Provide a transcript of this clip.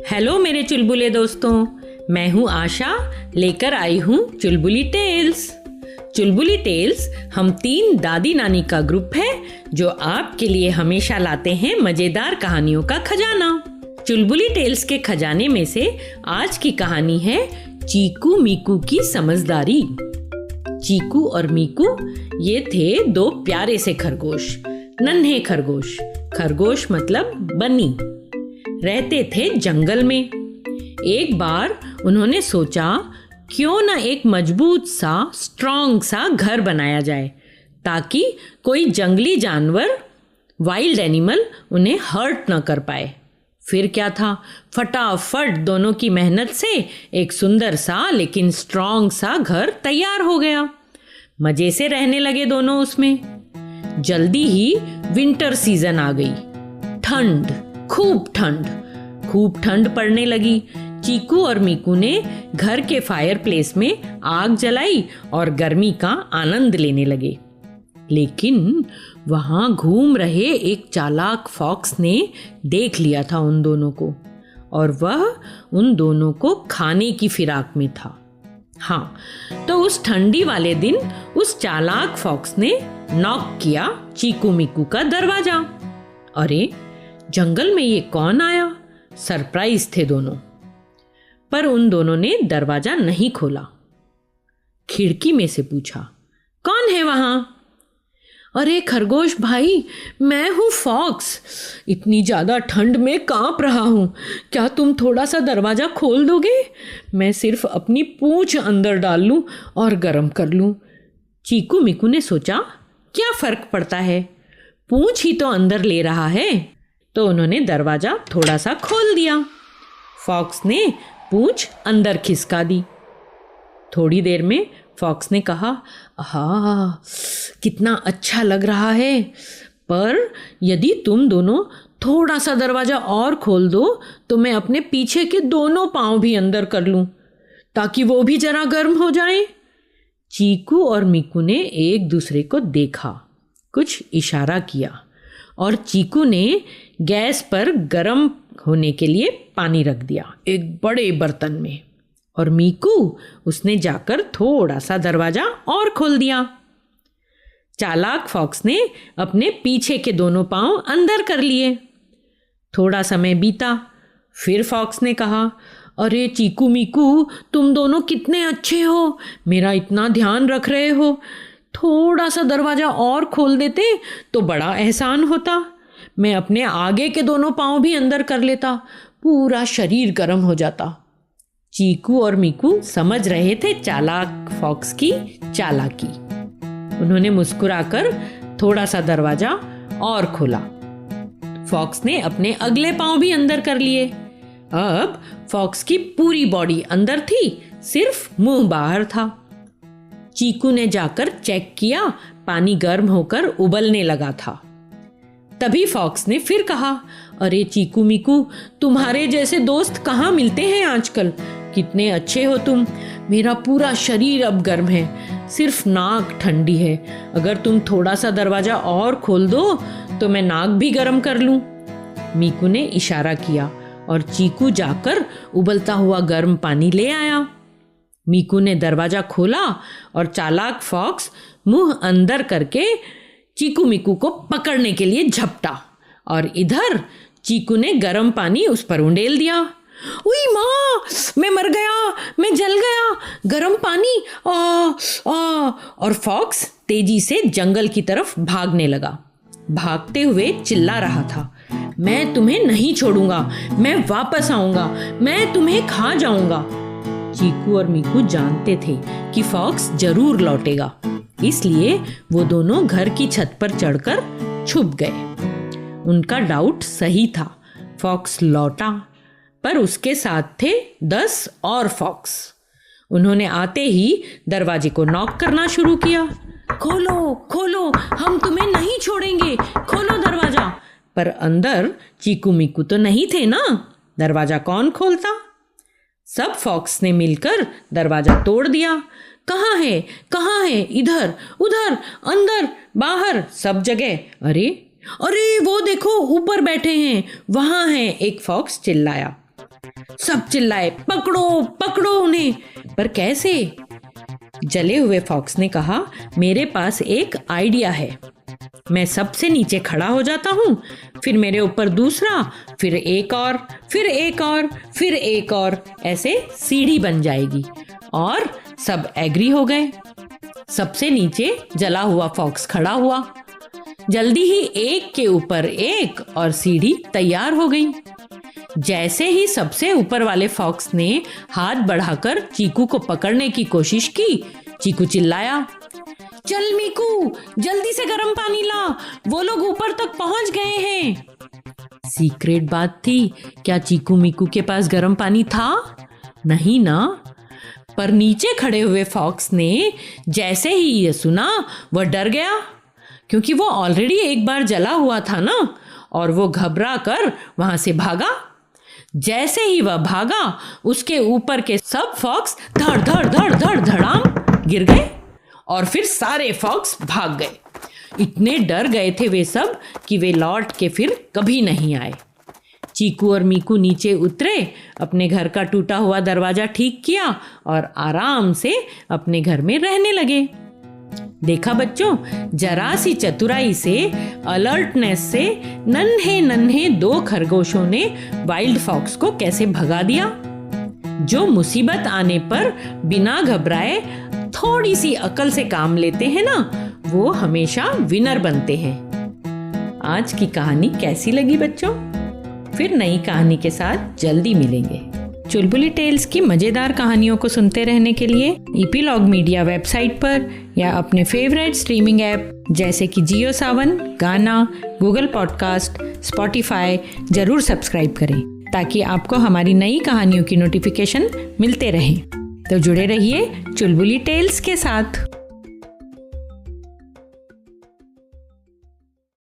Hello मेरे चुलबुले दोस्तों, मैं हूँ आशा, लेकर आई हूँ चुलबुली टेल्स। चुलबुली टेल्स हम 3 दादी नानी का ग्रुप है जो आपके लिए हमेशा लाते हैं मजेदार कहानियों का खजाना। चुलबुली टेल्स के खजाने में से आज की कहानी है चीकू मीकू की समझदारी। चीकू और मीकू ये थे 2 प्यारे से खरगोश, नन्हे खरगोश। खरगोश मतलब बन्नी। रहते थे जंगल में। एक बार उन्होंने सोचा क्यों ना एक मजबूत सा स्ट्रॉन्ग सा घर बनाया जाए ताकि कोई जंगली जानवर, वाइल्ड एनिमल उन्हें हर्ट ना कर पाए। फिर क्या था, फटाफट दोनों की मेहनत से एक सुंदर सा लेकिन स्ट्रॉन्ग सा घर तैयार हो गया। मजे से रहने लगे दोनों उसमें। जल्दी ही विंटर सीजन आ गई। ठंड, खूब ठंड पड़ने लगी। चीकू और मीकू ने घर के फायर प्लेस में आग जलाई और गर्मी का आनंद लेने लगे। लेकिन वहां घूम रहे एक चालाक फॉक्स ने देख लिया था उन दोनों को, और वह उन दोनों को खाने की फिराक में था। हाँ, तो उस ठंडी वाले दिन उस चालाक फॉक्स ने नॉक किया चीकू मीकू का दरवाजा। अरे, जंगल में ये कौन आया? सरप्राइज थे दोनों। पर उन दोनों ने दरवाजा नहीं खोला। खिड़की में से पूछा, कौन है वहां? अरे खरगोश भाई, मैं हूं फॉक्स। इतनी ज्यादा ठंड में कांप रहा हूं। क्या तुम थोड़ा सा दरवाजा खोल दोगे? मैं सिर्फ अपनी पूंछ अंदर डाल लूं और गर्म कर लूं। चीकू मीकू ने सोचा, क्या फर्क पड़ता है, पूंछ ही तो अंदर ले रहा है। तो उन्होंने दरवाजा थोड़ा सा खोल दिया। फॉक्स ने पूंछ अंदर खिसका दी। थोड़ी देर में फॉक्स ने कहा, आहा, कितना अच्छा लग रहा है, पर यदि तुम दोनों थोड़ा सा दरवाजा और खोल दो तो मैं अपने पीछे के दोनों पांव भी अंदर कर लूं ताकि वो भी जरा गर्म हो जाएं। चीकू और मीकू ने एक दूसरे को देखा, कुछ इशारा किया और चीकू ने गैस पर गर्म होने के लिए पानी रख दिया एक बड़े बर्तन में, और मीकू उसने जाकर थोड़ा सा दरवाजा और खोल दिया। चालाक फॉक्स ने अपने पीछे के दोनों पांव अंदर कर लिए। थोड़ा समय बीता, फिर फॉक्स ने कहा, अरे चीकू मीकू, तुम दोनों कितने अच्छे हो, मेरा इतना ध्यान रख रहे हो। थोड़ा सा दरवाजा और खोल देते तो बड़ा एहसान होता। मैं अपने आगे के दोनों पांव भी अंदर कर लेता, पूरा शरीर गर्म हो जाता। चीकू और मीकू समझ रहे थे चालाक फॉक्स की चालाकी। उन्होंने मुस्कुराकर थोड़ा सा दरवाजा और खोला। फॉक्स ने अपने अगले पांव भी अंदर कर लिए। अब फॉक्स की पूरी बॉडी अंदर थी, सिर्फ मुंह बाहर था। चीकू ने जाकर चेक किया, पानी गर्म होकर उबलने लगा था। तभी फॉक्स ने फिर कहा, अरे चीकू मीकू, तुम्हारे जैसे दोस्त कहाँ मिलते हैं आजकल। कितने अच्छे हो तुम। मेरा पूरा शरीर अब गर्म है, सिर्फ नाक ठंडी है। अगर तुम थोड़ा सा दरवाजा और खोल दो तो मैं नाक भी गर्म कर लूं। मीकू ने इशारा किया और चीकू जाकर उबलता हुआ गर्म पानी ले आया। मीकू ने दरवाजा खोला और चालाक फॉक्स मुंह अंदर करके चीकू मीकू को पकड़ने के लिए झपटा, और इधर चीकू ने गर्म पानी उस पर उंडेल दिया। उई माँ, मैं मर गया, मैं जल गया, गर्म पानी, और फॉक्स तेजी से जंगल की तरफ भागने लगा। भागते हुए चिल्ला रहा था, मैं तुम्हें नहीं छोड़ूंगा, मैं वापस आऊंगा, मैं तुम्हें खा जाऊंगा। चीकू और मीकू जानते थे कि फॉक्स जरूर लौटेगा, इसलिए वो दोनों घर की छत पर चढ़कर छुप गए। उनका डाउट सही था, फॉक्स लौटा, पर उसके साथ थे 10 और फॉक्स। उन्होंने आते ही दरवाजे को नॉक करना शुरू किया। खोलो खोलो, हम तुम्हें नहीं छोड़ेंगे, खोलो दरवाजा। पर अंदर चीकू मीकू तो नहीं थे ना, दरवाजा कौन खोलता? सब फॉक्स ने मिलकर दरवाजा तोड़ दिया। कहाँ है, कहाँ है, इधर उधर अंदर बाहर सब जगह। अरे वो देखो, ऊपर बैठे हैं, वहां हैं, एक फॉक्स चिल्लाया। सब चिल्लाए, पकड़ो पकड़ो उन्हें। पर कैसे? जले हुए फॉक्स ने कहा, मेरे पास एक आइडिया है। मैं सबसे नीचे खड़ा हो जाता हूँ, फिर मेरे ऊपर दूसरा, फिर एक और, फिर एक और, फिर एक और, ऐसे सीढ़ी बन जाएगी। और सब एग्री हो गए। सबसे नीचे जला हुआ फॉक्स खड़ा हुआ। जल्दी ही एक के ऊपर एक और सीढ़ी तैयार हो गई। जैसे ही सबसे ऊपर वाले फॉक्स ने हाथ बढ़ाकर चीकू को पकड़ने की कोशिश की, चीकू चिल्लाया, चल मीकू, जल्दी से गर्म पानी ला, वो लोग ऊपर तक पहुंच गए हैं। सीक्रेट बात थी, क्या चीकू मीकू के पास गर्म पानी था? नहीं ना। पर नीचे खड़े हुए फॉक्स ने जैसे ही ये सुना, वह डर गया, क्योंकि वो ऑलरेडी एक बार जला हुआ था ना, और वो घबरा कर वहां से भागा। जैसे ही वह भागा, उसके ऊपर के सब फॉक्स धड़ धड़ धड़ धड़ धड़ाम गिर गए और फिर सारे फॉक्स भाग गए। इतने डर गए थे वे सब कि वे लौट के फिर कभी नहीं आए। चीकू और मीकू नीचे उतरे, अपने घर का टूटा हुआ दरवाजा ठीक किया और आराम से अपने घर में रहने लगे। देखा बच्चों, जरा सी चतुराई से, अलर्टनेस से नन्हे नन्हे 2 खरगोशों ने वाइल्ड फॉक्स को कैसे भगा दिया। जो मुसीबत आने पर बिना घबराए थोड़ी सी अकल से काम लेते हैं ना, वो हमेशा विनर बनते हैं। आज की कहानी कैसी लगी बच्चों? फिर नई कहानी के साथ जल्दी मिलेंगे। चुलबुली टेल्स की मज़ेदार कहानियों को सुनते रहने के लिए ईपीलॉग मीडिया वेबसाइट पर या अपने फेवरेट स्ट्रीमिंग ऐप जैसे कि जियो सावन, गाना, गूगल पॉडकास्ट, स्पॉटिफाई जरूर सब्सक्राइब करें, ताकि आपको हमारी नई कहानियों की नोटिफिकेशन मिलते रहें। तो जुड़े रहिए चुलबुली टेल्स के साथ।